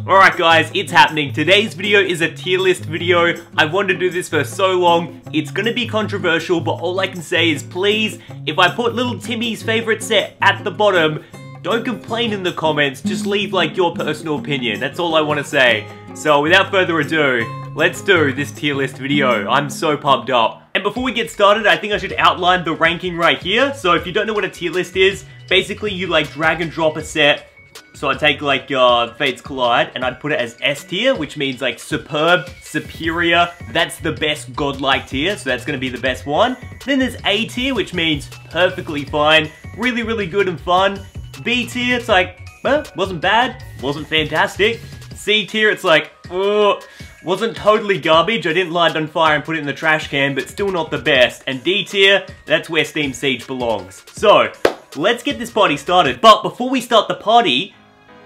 Alright guys, it's happening. Today's video is a tier list video. I've wanted to do this for so long. It's gonna be controversial, but all I can say is please, if I put little Timmy's favorite set at the bottom, don't complain in the comments, just leave like your personal opinion. That's all I want to say. So without further ado, let's do this tier list video. I'm so pumped up. And before we get started, I think I should outline the ranking right here. So if you don't know what a tier list is, basically you like drag and drop a set. So I'd take like Fates Collide and I'd put it as S tier, which means like superb, superior, that's the best godlike tier, so that's gonna be the best one. Then there's A tier, which means perfectly fine, really, really good and fun. B tier, it's like, wasn't bad, wasn't fantastic. C tier, it's like, wasn't totally garbage, I didn't light it on fire and put it in the trash can, but still not the best. And D tier, that's where Steam Siege belongs. So, let's get this party started. But before we start the party,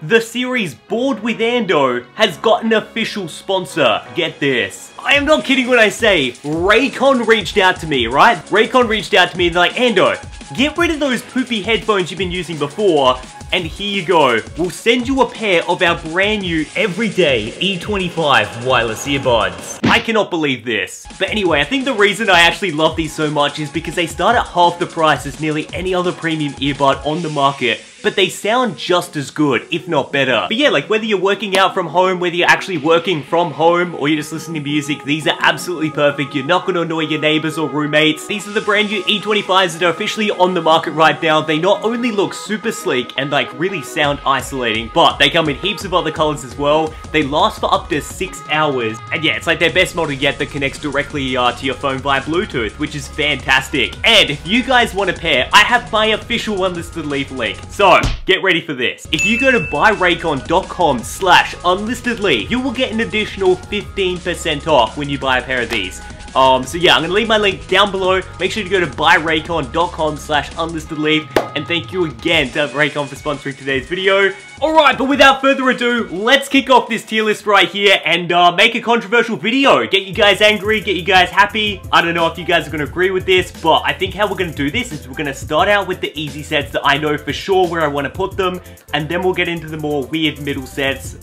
the series Bored with Ando has got an official sponsor. Get this. I am not kidding when I say Raycon reached out to me, right? Raycon reached out to me and they're like, Ando, get rid of those poopy headphones you've been using before, and here you go. We'll send you a pair of our brand new everyday E25 wireless earbuds. I cannot believe this. But anyway, I think the reason I actually love these so much is because they start at half the price as nearly any other premium earbud on the market, but they sound just as good, if not better. But yeah, like whether you're working out from home, whether you're actually working from home, or you're just listening to music, these are absolutely perfect. You're not gonna annoy your neighbors or roommates. These are the brand new E25s that are officially on the market right now. They not only look super sleek and like really sound isolating, but they come in heaps of other colors as well. They last for up to 6 hours. And yeah, it's like their best model yet that connects directly to your phone via Bluetooth, which is fantastic. And if you guys want a pair, I have my official UnlistedLeaf link. So, get ready for this. If you go to buyraycon.com/unlistedleaf, you will get an additional 15% off when you buy a pair of these. So yeah, I'm gonna leave my link down below. Make sure to go to buyraycon.com/unlistedleaf, and thank you again to Raycon for sponsoring today's video. Alright, but without further ado, let's kick off this tier list right here and make a controversial video. Get you guys angry, get you guys happy. I don't know if you guys are gonna agree with this, but I think how we're gonna do this is we're gonna start out with the easy sets that I know for sure where I wanna put them, and then we'll get into the more weird middle sets,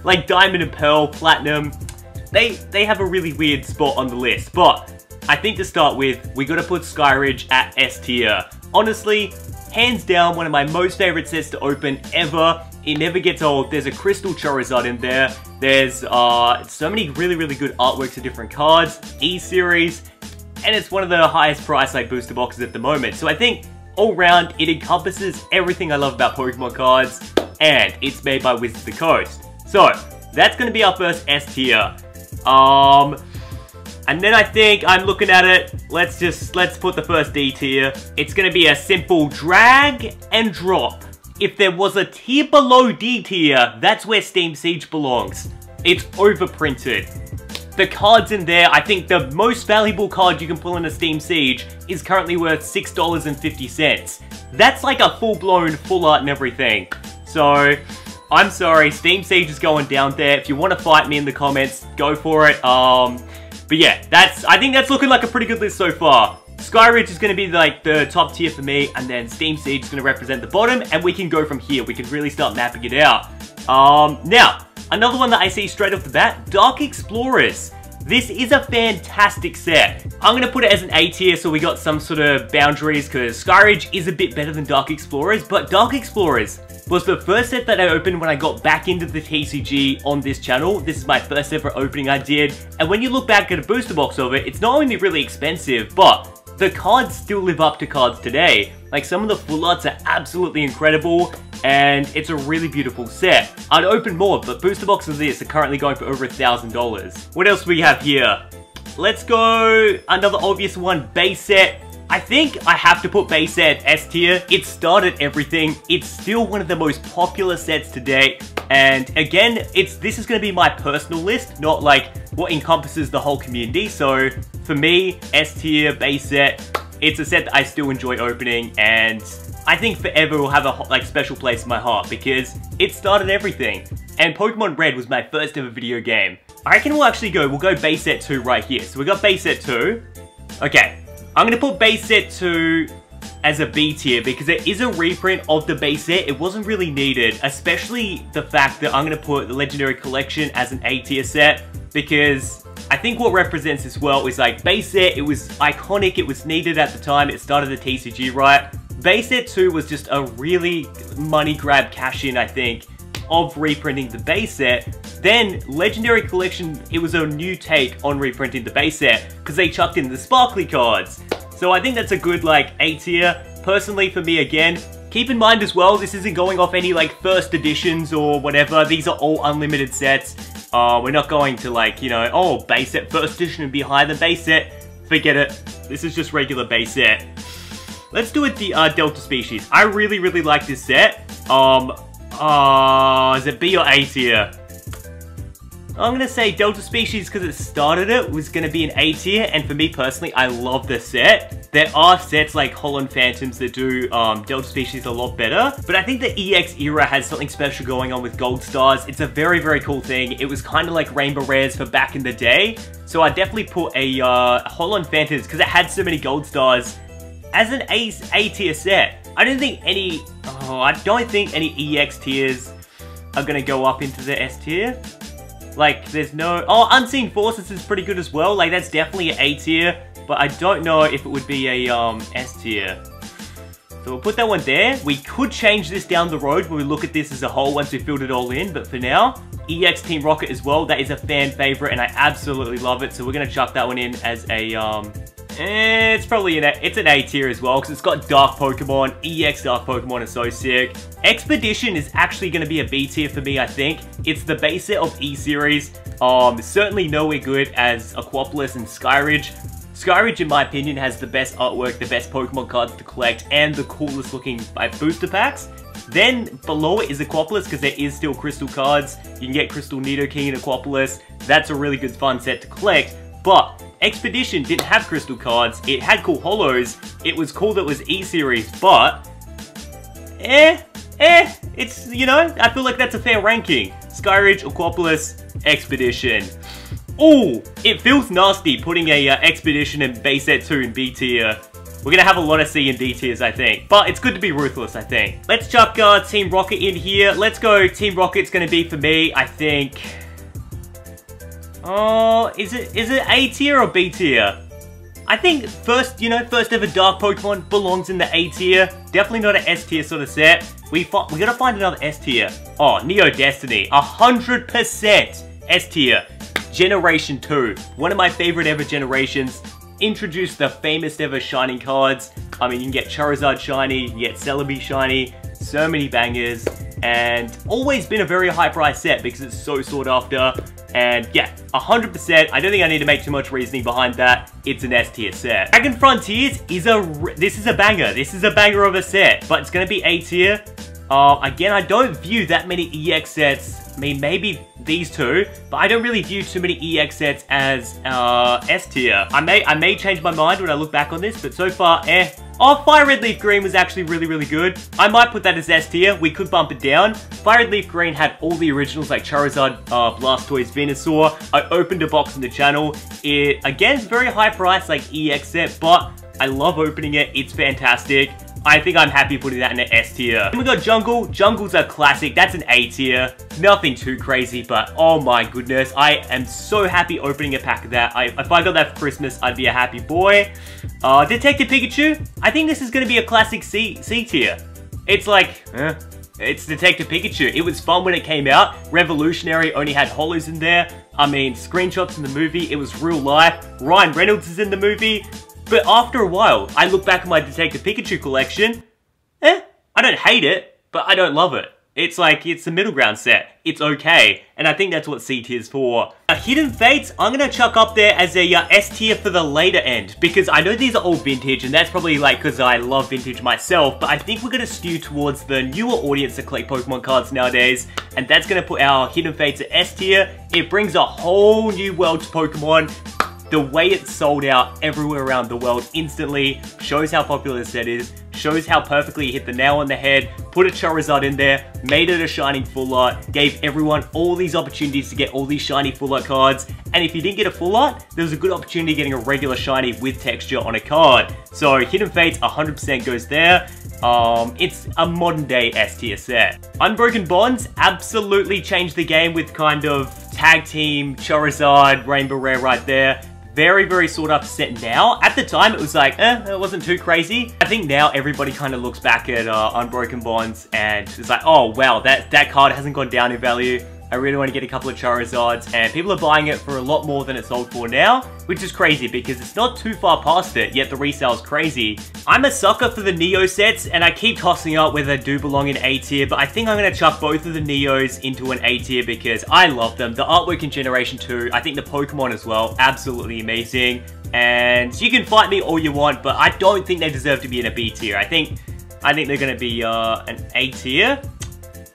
like Diamond and Pearl, Platinum. They have a really weird spot on the list, but I think to start with, we gotta put Skyridge at S tier. Honestly, hands down, one of my most favorite sets to open ever. It never gets old. There's a Crystal Charizard in there. There's so many really, really good artworks of different cards, E-Series, and it's one of the highest price like booster boxes at the moment. So I think all round, it encompasses everything I love about Pokemon cards, and it's made by Wizards of the Coast. So that's gonna be our first S tier. And then I think I'm looking at it, let's put the first D tier. It's gonna be a simple drag and drop. If there was a tier below D tier, that's where Steam Siege belongs. It's overprinted. The cards in there, I think the most valuable card you can pull in a Steam Siege is currently worth $6.50. That's like a full-blown full art and everything. So, I'm sorry, Steam Siege is going down there. If you want to fight me in the comments, go for it. But yeah, I think that's looking like a pretty good list so far. Skyridge is going to be like the top tier for me, and then Steam Siege is going to represent the bottom, and we can go from here. We can really start mapping it out. Now, another one that I see straight off the bat, Dark Explorers. This is a fantastic set. I'm going to put it as an A tier so we got some sort of boundaries, because Skyridge is a bit better than Dark Explorers, but Dark Explorers was the first set that I opened when I got back into the TCG on this channel. This is my first ever opening I did, and when you look back at a booster box of it, it's not only really expensive, but the cards still live up to cards today. Like some of the full arts are absolutely incredible, and it's a really beautiful set. I'd open more, but booster boxes of this are currently going for over $1,000. What else do we have here? Let's go another obvious one, base set. I think I have to put base set S tier. It started everything. It's still one of the most popular sets to date. And again, this is going to be my personal list, not like what encompasses the whole community. So for me, S tier, base set, it's a set that I still enjoy opening, and I think forever will have a like special place in my heart because it started everything. And Pokemon Red was my first ever video game. I reckon we'll go base set 2 right here. So we got base set 2. Okay. I'm going to put base set 2 as a B tier because it is a reprint of the base set. It wasn't really needed, especially the fact that I'm going to put the Legendary Collection as an A tier set because I think what represents this well is like base set, it was iconic, it was needed at the time, it started the TCG, right? Base set 2 was just a really money grab cash in, I think, of reprinting the base set. Then Legendary Collection, it was a new take on reprinting the base set because they chucked in the sparkly cards. So I think that's a good like A tier. Personally for me again, keep in mind as well, this isn't going off any like first editions or whatever. These are all unlimited sets. We're not going to like, you know, oh, base set first edition and be higher than base set. Forget it. This is just regular base set. Let's do it the Delta Species. I really, really like this set. Is it B or A tier? I'm gonna say Delta Species because it started it was gonna be an A tier, and for me personally, I love the set. There are sets like Holland Phantoms that do Delta Species a lot better, but I think the EX era has something special going on with Gold Stars. It's a very, very cool thing. It was kind of like Rainbow Rares for back in the day, so I definitely put a Holland Phantoms because it had so many Gold Stars as an A tier set. I don't think any EX tiers are gonna go up into the S tier. Like, there's no... Oh, Unseen Forces is pretty good as well. Like, that's definitely an A tier. But I don't know if it would be a S tier. So we'll put that one there. We could change this down the road when we look at this as a whole once we filled it all in. But for now, EX Team Rocket as well. That is a fan favorite and I absolutely love it. So we're going to chuck that one in as a... it's probably it's an A tier as well because it's got Dark Pokemon. EX Dark Pokemon is so sick. Expedition is actually going to be a B tier for me, I think. It's the base set of E-Series. Certainly nowhere good as Aquapolis and Skyridge. Skyridge, in my opinion, has the best artwork, the best Pokemon cards to collect, and the coolest looking booster packs. Then below it is Aquapolis because there is still Crystal cards. You can get Crystal Nidoking and Aquapolis. That's a really good fun set to collect. But Expedition didn't have Crystal cards. It had cool holos. It was cool that it was E-Series, but... it's, you know, I feel like that's a fair ranking. Skyridge, Aquapolis, Expedition. Ooh, it feels nasty putting a Expedition in base set 2 in B tier. We're gonna have a lot of C and D tiers, I think. But it's good to be ruthless, I think. Let's chuck Team Rocket in here. Let's go. Team Rocket's gonna be for me, I think... Oh, is it A tier or B tier? I think first ever Dark Pokemon belongs in the A tier. Definitely not an S tier sort of set. We gotta find another S tier. Oh, Neo Destiny, 100% S tier. Generation 2, one of my favorite ever generations. Introduced the famous ever Shining cards. I mean, you can get Charizard Shiny, you can get Celebi Shiny, so many bangers, and always been a very high price set because it's so sought after. And yeah, 100%, I don't think I need to make too much reasoning behind that. It's an S tier set. Dragon Frontiers is this is a banger. This is a banger of a set, but it's gonna be A tier. Again, I don't view that many EX sets. I mean, maybe these two, but I don't really view too many EX sets as S tier. I may change my mind when I look back on this, but so far, Oh, Fire Red Leaf Green was actually really, really good. I might put that as S tier. We could bump it down. Fire Red Leaf Green had all the originals like Charizard, Blastoise, Venusaur. I opened a box on the channel. It, again, is very high price, like EX set, but I love opening it. It's fantastic. I think I'm happy putting that in an S tier. Then we got Jungle. Jungle's a classic. That's an A tier. Nothing too crazy, but oh my goodness. I am so happy opening a pack of that. If I got that for Christmas, I'd be a happy boy. Detective Pikachu. I think this is going to be a classic C tier. It's like, it's Detective Pikachu. It was fun when it came out. Revolutionary, only had holos in there. I mean, screenshots in the movie. It was real life. Ryan Reynolds is in the movie. But after a while, I look back at my Detective Pikachu collection. I don't hate it, but I don't love it. It's like, it's the middle ground set. It's okay. And I think that's what C tier is for. Hidden Fates, I'm going to chuck up there as a S tier for the later end. Because I know these are all vintage, and that's probably like because I love vintage myself. But I think we're going to skew towards the newer audience that collect Pokemon cards nowadays. And that's going to put our Hidden Fates at S tier. It brings a whole new world to Pokemon. The way it's sold out everywhere around the world instantly shows how popular the set is, shows how perfectly he hit the nail on the head, put a Charizard in there, made it a shining full art, gave everyone all these opportunities to get all these shiny full art cards, and if you didn't get a full art, there was a good opportunity getting a regular shiny with texture on a card. So Hidden Fates 100% goes there. It's a modern day S tier set. Unbroken Bonds absolutely changed the game with kind of tag team, Charizard, Rainbow Rare right there. Very, very sought after set now. At the time, it was like, it wasn't too crazy. I think now everybody kind of looks back at Unbroken Bonds and it's like, oh wow, that card hasn't gone down in value. I really want to get a couple of Charizards, and people are buying it for a lot more than it's sold for now, which is crazy because it's not too far past it, yet the resale is crazy. I'm a sucker for the Neo sets, and I keep tossing up whether they do belong in A tier, but I think I'm going to chuck both of the Neos into an A tier because I love them. The artwork in Generation 2, I think the Pokemon as well, absolutely amazing. And you can fight me all you want, but I don't think they deserve to be in a B tier. I think they're going to be an A tier.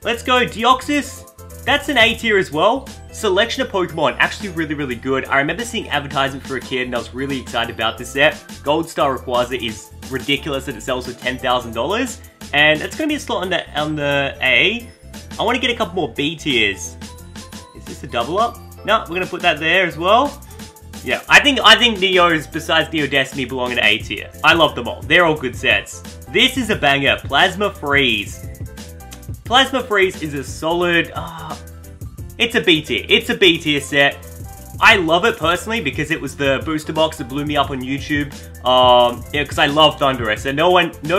Let's go Deoxys. That's an A tier as well. Selection of Pokemon, actually really, really good. I remember seeing advertisement for a kid and I was really excited about this set. Gold Star Rayquaza is ridiculous that it sells for $10,000. And it's going to be a slot on the A. I want to get a couple more B tiers. Is this a double up? No, we're going to put that there as well. Yeah, I think Neos, besides Neo Destiny, belong in A tier. I love them all. They're all good sets. This is a banger. Plasma Freeze. Plasma Freeze is a solid, it's a B tier. It's a B tier set. I love it personally because it was the booster box that blew me up on YouTube. Yeah, because I love Thundurus, and no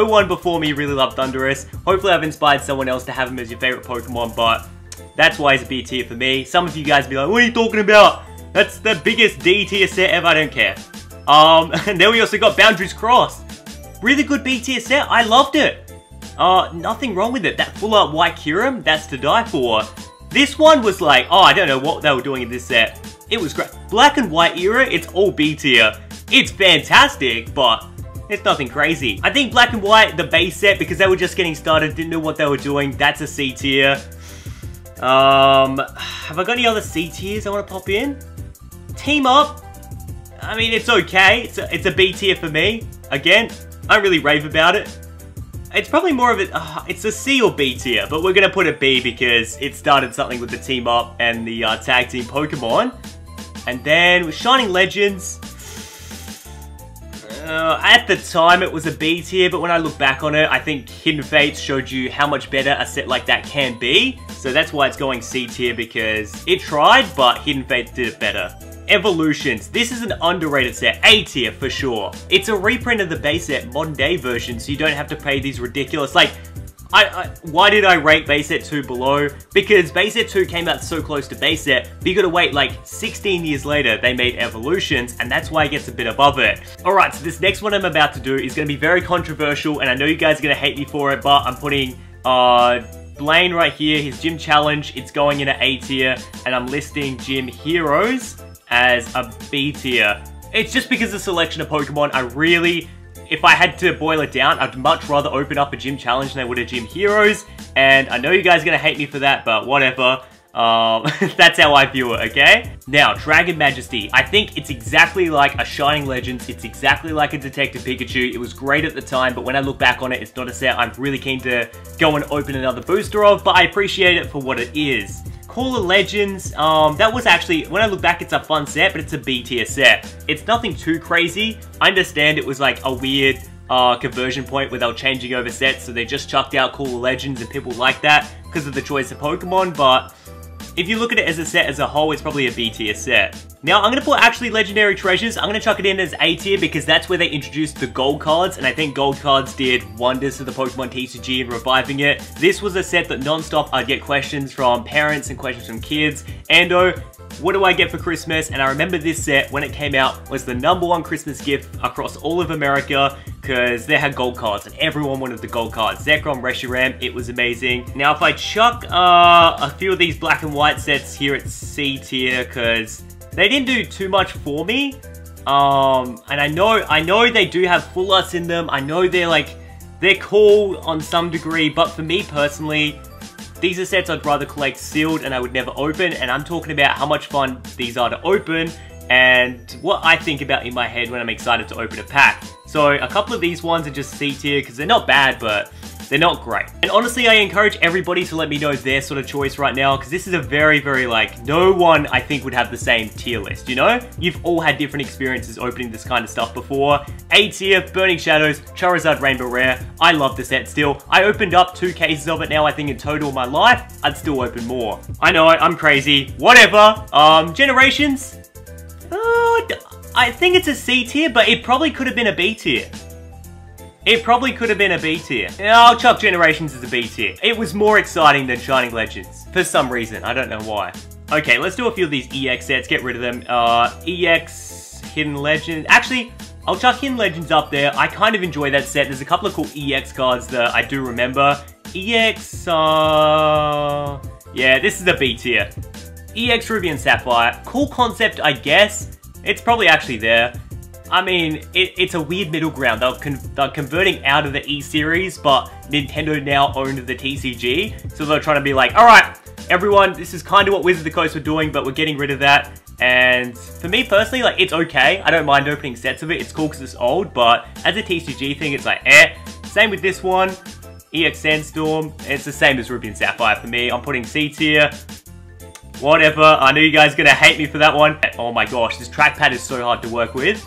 one before me really loved Thundurus. Hopefully I've inspired someone else to have him as your favorite Pokemon, but that's why it's a B tier for me. Some of you guys be like, what are you talking about? That's the biggest D tier set ever, I don't care. And then we also got Boundaries Crossed. Really good B tier set, I loved it. Nothing wrong with it. That full art White Kyurem, that's to die for. This one was like, I don't know what they were doing in this set. It was great. Black and White era, it's all B tier. It's fantastic, but it's nothing crazy. I think Black and White, the base set, because they were just getting started, didn't know what they were doing, that's a C tier. Have I got any other C tiers I want to pop in? Team Up, I mean, it's okay. It's a B tier for me. Again, I don't really rave about it. It's probably more of it's a C or B tier, but we're going to put a B because it started something with the Team Up and the tag team Pokemon. And then with Shining Legends, at the time it was a B tier, but when I look back on it, I think Hidden Fates showed you how much better a set like that can be. So that's why it's going C tier, because it tried, but Hidden Fates did it better. Evolutions. This is an underrated set. A tier for sure. It's a reprint of the base set modern day version, so you don't have to pay these ridiculous, like, why did I rate base set 2 below? Because base set 2 came out so close to base set, but you gotta wait like 16 years later they made Evolutions, and that's why it gets a bit above it. Alright, so this next one I'm about to do is gonna be very controversial, and I know you guys are gonna hate me for it, but I'm putting Blaine right here, his gym challenge, it's going in an A tier, and I'm listing Gym Heroes as a B tier. It's just because of the selection of Pokemon. I really, if I had to boil it down, I'd much rather open up a gym challenge than I would a Gym Heroes, and I know you guys are gonna hate me for that, but whatever. That's how I view it, okay? Now, Dragon Majesty. I think it's exactly like a Shining Legends. It's exactly like a Detective Pikachu. It was great at the time, but when I look back on it, it's not a set I'm really keen to go and open another booster of, but I appreciate it for what it is. Call of Legends, that was actually, when I look back, it's a fun set, but it's a B tier set. It's nothing too crazy. I understand it was like a weird conversion point where they were changing over sets, so they just chucked out Call of Legends and people like that because of the choice of Pokemon, but if you look at it as a set as a whole, it's probably a B tier set. Now, I'm going to put actually Legendary Treasures. I'm going to chuck it in as A tier because that's where they introduced the gold cards, and I think gold cards did wonders to the Pokemon TCG in reviving it. This was a set that non-stop I'd get questions from parents and questions from kids. Ando, what do I get for Christmas? And I remember this set, when it came out, was the #1 Christmas gift across all of America because they had gold cards and everyone wanted the gold cards. Zekrom, Reshiram, it was amazing. Now, if I chuck a few of these black and white sets here at C tier because they didn't do too much for me. And I know they do have full arts in them. I know they're cool on some degree, but for me personally, these are sets I'd rather collect sealed and I would never open, and I'm talking about how much fun these are to open and what I think about in my head when I'm excited to open a pack. So a couple of these ones are just C tier because they're not bad, but they're not great. And honestly, I encourage everybody to let me know their sort of choice right now, because this is a very, very, like, no one, I think, would have the same tier list, you know? You've all had different experiences opening this kind of stuff before. A tier, Burning Shadows, Charizard Rainbow Rare. I love the set still. I opened up 2 cases of it now, I think, in total in my life. I'd still open more. I know, I'm crazy. Whatever. Generations? I think it's a C tier, but it probably could have been a B tier. It probably could have been a B tier. Yeah, I'll chuck Generations as a B tier. It was more exciting than Shining Legends. For some reason, I don't know why. Okay, let's do a few of these EX sets, get rid of them. EX, Hidden Legends. Actually, I'll chuck Hidden Legends up there. I kind of enjoy that set. There's a couple of cool EX cards that I do remember. EX, yeah, this is a B tier. EX Ruby and Sapphire. Cool concept, I guess. It's probably actually there. I mean, it's a weird middle ground. They're converting out of the E-Series, but Nintendo now owned the TCG. So they're trying to be like, alright, everyone, this is kind of what Wizards of the Coast were doing, but we're getting rid of that. And for me personally, like, it's okay. I don't mind opening sets of it. It's cool because it's old, but as a TCG thing, it's like, eh. Same with this one. EX Sandstorm. It's the same as Ruby and Sapphire for me. I'm putting C tier. Whatever. I know you guys are going to hate me for that one. Oh my gosh, this trackpad is so hard to work with.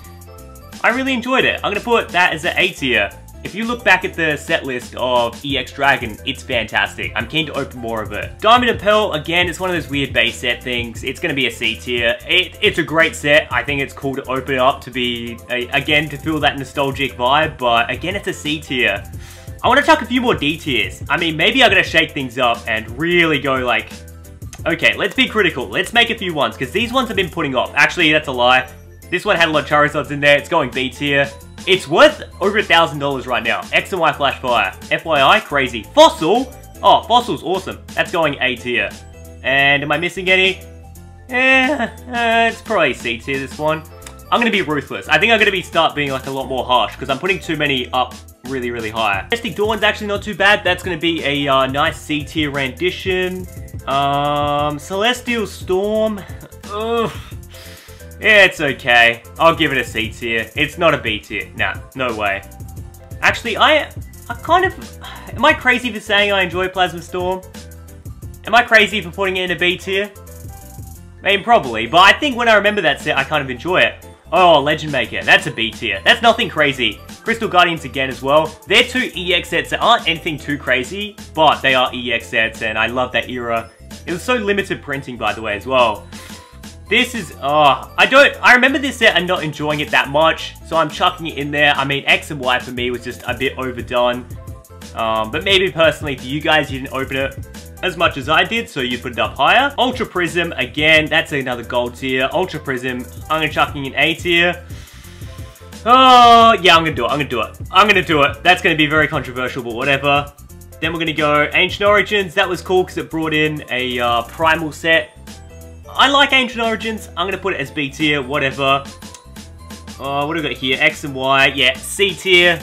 I really enjoyed it. I'm going to put that as an A tier. If you look back at the set list of EX Dragon, it's fantastic. I'm keen to open more of it. Diamond and Pearl, again, it's one of those weird base set things. It's going to be a C tier. It's a great set. I think it's cool to open it up to be, again, to feel that nostalgic vibe. But again, it's a C tier. I want to chuck a few more D tiers. I mean, maybe I'm going to shake things up and really go like, okay, let's be critical. Let's make a few ones, because these ones have been putting off. Actually, that's a lie. This one had a lot of Charizards in there. It's going B tier. It's worth over $1,000 right now. X and Y Flash Fire. FYI, crazy. Fossil? Oh, Fossil's awesome. That's going A tier. And am I missing any? It's probably C tier, this one. I'm going to be ruthless. I think I'm going to start being like a lot more harsh, because I'm putting too many up really, really high. Majesty Dawn's actually not too bad. That's going to be a nice C tier rendition. Celestial Storm. Ugh. Yeah, it's okay. I'll give it a C tier. It's not a B tier. Nah, no way. Actually, I kind of... Am I crazy for saying I enjoy Plasma Storm? Am I crazy for putting it in a B tier? I mean, probably. But I think when I remember that set, I kind of enjoy it. Oh, Legend Maker. That's a B tier. That's nothing crazy. Crystal Guardians again as well. They're 2 EX sets that aren't anything too crazy, but they are EX sets, and I love that era. It was so limited printing, by the way, as well. This is, I remember this set and not enjoying it that much, so I'm chucking it in there. I mean, X and Y for me was just a bit overdone. But maybe personally for you guys, you didn't open it as much as I did, so you put it up higher. Ultra Prism, again, that's another gold tier. Ultra Prism, I'm gonna chucking in A tier. Oh, yeah, I'm gonna do it. I'm gonna do it. That's gonna be very controversial, but whatever. Then we're gonna go Ancient Origins. That was cool because it brought in a primal set. I like Ancient Origins. I'm going to put it as B tier, whatever. What do we got here? X and Y. Yeah, C tier.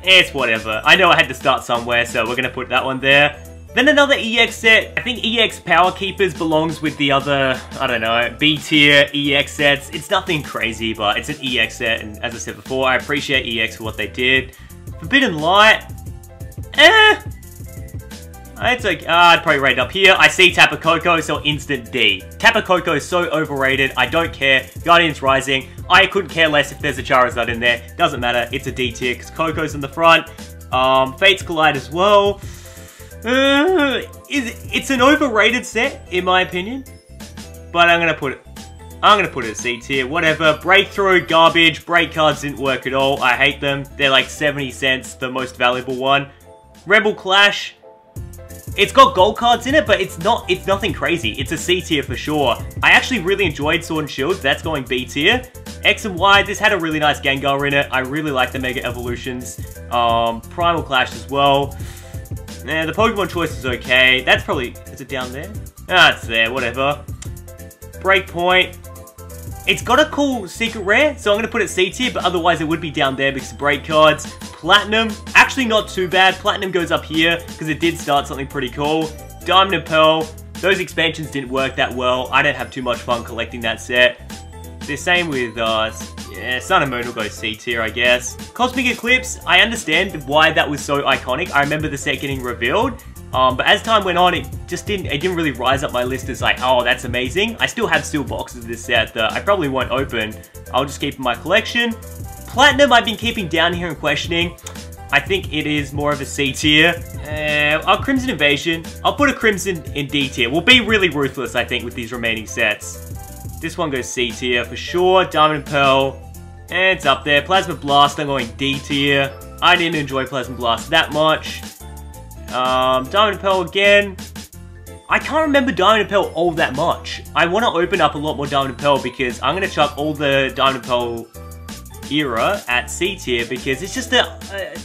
It's whatever. I know I had to start somewhere, so we're going to put that one there. Then another EX set. I think EX Power Keepers belongs with the other, I don't know, B tier EX sets. It's nothing crazy, but it's an EX set. And as I said before, I appreciate EX for what they did. Forbidden Light. It's like, I'd probably rate it up here. I see Tapu Koko, so instant D. Tapu Koko is so overrated, I don't care. Guardians Rising, I couldn't care less if there's a Charizard in there. Doesn't matter, it's a D tier, because Koko's in the front. Fates Collide as well. It's an overrated set, in my opinion. But I'm gonna put it as C tier, whatever. Breakthrough, garbage. Break cards didn't work at all. I hate them. They're like 70 cents, the most valuable one. Rebel Clash. It's got gold cards in it, but it's nothing crazy. It's a C tier for sure. I actually really enjoyed Sword and Shield. That's going B tier. X and Y, this had a really nice Gengar in it. I really like the Mega Evolutions. Primal Clash as well. The Pokemon choice is okay. That's probably... Is it down there? Ah, it's there. Whatever. Breakpoint. It's got a cool secret rare, so I'm going to put it C tier, but otherwise it would be down there because of break cards. Platinum, actually not too bad. Platinum goes up here because it did start something pretty cool. Diamond and Pearl, those expansions didn't work that well. I didn't have too much fun collecting that set. The same with, yeah, Sun and Moon will go C tier, I guess. Cosmic Eclipse, I understand why that was so iconic. I remember the set getting revealed. But as time went on, it didn't really rise up my list as like, oh, that's amazing. I still have boxes of this set that I probably won't open. I'll just keep in my collection. Platinum, I've been keeping down here and questioning. I think it is more of a C tier. Crimson Invasion, I'll put a Crimson in D tier. We'll be really ruthless, I think, with these remaining sets. This one goes C tier for sure. Diamond and Pearl, it's up there. Plasma Blast, I'm going D tier. I didn't enjoy Plasma Blast that much. Diamond and Pearl again. I can't remember Diamond and Pearl all that much. I want to open up a lot more Diamond and Pearl because I'm going to chuck all the Diamond and Pearl era at C tier because it's just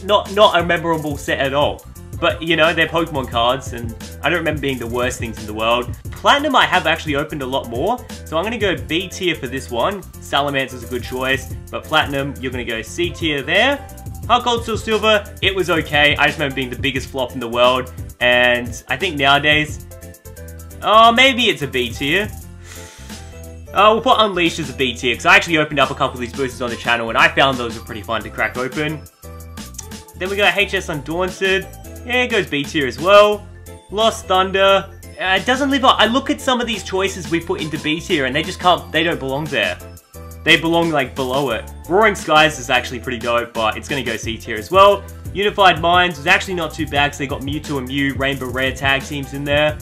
not a memorable set at all. But, you know, they're Pokemon cards and I don't remember being the worst things in the world. Platinum I have actually opened a lot more, so I'm going to go B tier for this one. Salamancer's a good choice, but Platinum, you're going to go C tier there. Heart Gold, Steel, Silver, it was okay. I just remember being the biggest flop in the world, and I think nowadays, oh, maybe it's a B tier. We'll put Unleashed as a B tier, because I actually opened up a couple of these boosters on the channel, and I found those were pretty fun to crack open. Then we got HS Undaunted. Yeah, it goes B tier as well. Lost Thunder. It doesn't live up. I look at some of these choices we put into B tier, and they just can't, they don't belong there. They belong, like, below it. Roaring Skies is actually pretty dope, but it's going to go C tier as well. Unified Minds was actually not too bad, because they got Mewtwo and Mew, Rainbow Rare tag teams in there.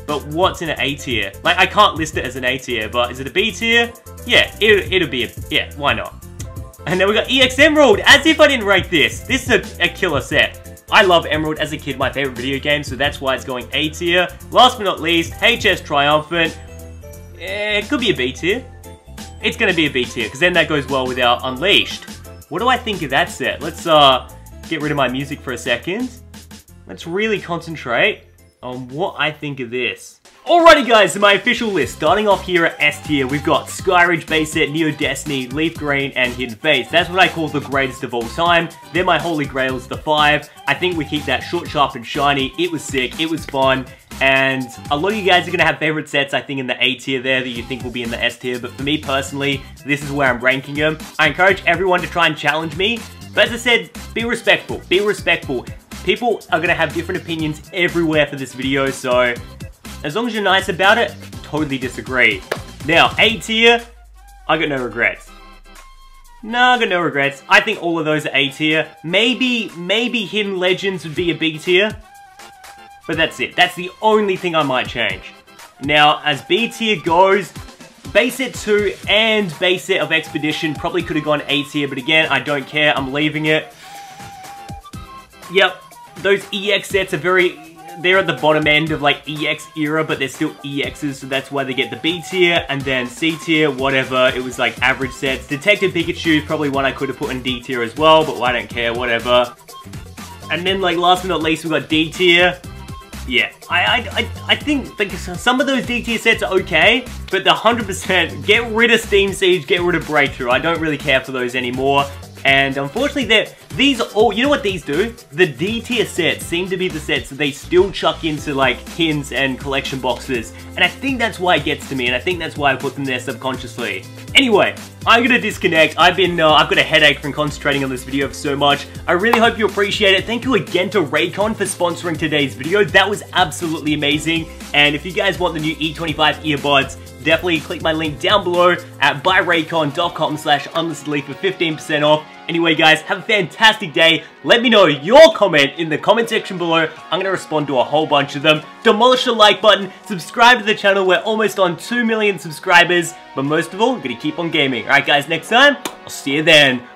But what's in an A tier? Like, I can't list it as an A tier, but is it a B tier? Yeah, it'll be a, yeah, why not? And then we got EX Emerald, as if I didn't rank this. This is a killer set. I love Emerald as a kid, my favorite video game, so that's why it's going A tier. Last but not least, HS Triumphant. It could be a B tier. It's going to be a B tier, because then that goes well with our Unleashed. What do I think of that set? Let's get rid of my music for a second. Let's really concentrate on what I think of this. Alrighty guys, so my official list, starting off here at S tier, we've got Skyridge base set, Neo Destiny, Leaf Green, and Hidden Fates. That's what I call the greatest of all time. They're my holy grails, the 5. I think we keep that short, sharp, and shiny. It was sick, it was fun, and a lot of you guys are going to have favorite sets, I think, in the A tier there that you think will be in the S tier, but for me personally, this is where I'm ranking them. I encourage everyone to try and challenge me, but as I said, be respectful, be respectful. People are going to have different opinions everywhere for this video, so as long as you're nice about it, totally disagree. Now, A tier, I got no regrets. No, I got no regrets. I think all of those are A tier. Maybe Hidden Legends would be a B tier. But that's it. That's the only thing I might change. Now, as B tier goes, base set 2 and base set of Expedition probably could have gone A tier, but again, I don't care. I'm leaving it. Yep, those EX sets are they're at the bottom end of like EX era, but they're still EXs, so that's why they get the B tier, and then C tier, whatever, it was like average sets. Detective Pikachu is probably one I could have put in D tier as well, but I don't care, whatever. And then like last but not least, we got D tier. Yeah, I think like, some of those D tier sets are okay, but the 100%, get rid of Steam Siege, get rid of Breakthrough. I don't really care for those anymore. And unfortunately, these are all, you know what these do? The D tier sets seem to be the sets that they still chuck into like tins and collection boxes. And I think that's why it gets to me, and I think that's why I put them there subconsciously. Anyway, I'm gonna disconnect. I've got a headache from concentrating on this video for so much. I really hope you appreciate it. Thank you again to Raycon for sponsoring today's video. That was absolutely amazing. And if you guys want the new E25 earbuds, definitely click my link down below at buyraycon.com/UnlistedLeaf for 15% off. Anyway guys, have a fantastic day. Let me know your comment in the comment section below. I'm going to respond to a whole bunch of them. Demolish the like button, subscribe to the channel. We're almost on 2 million subscribers. But most of all, I'm going to keep on gaming. Alright guys, next time, I'll see you then.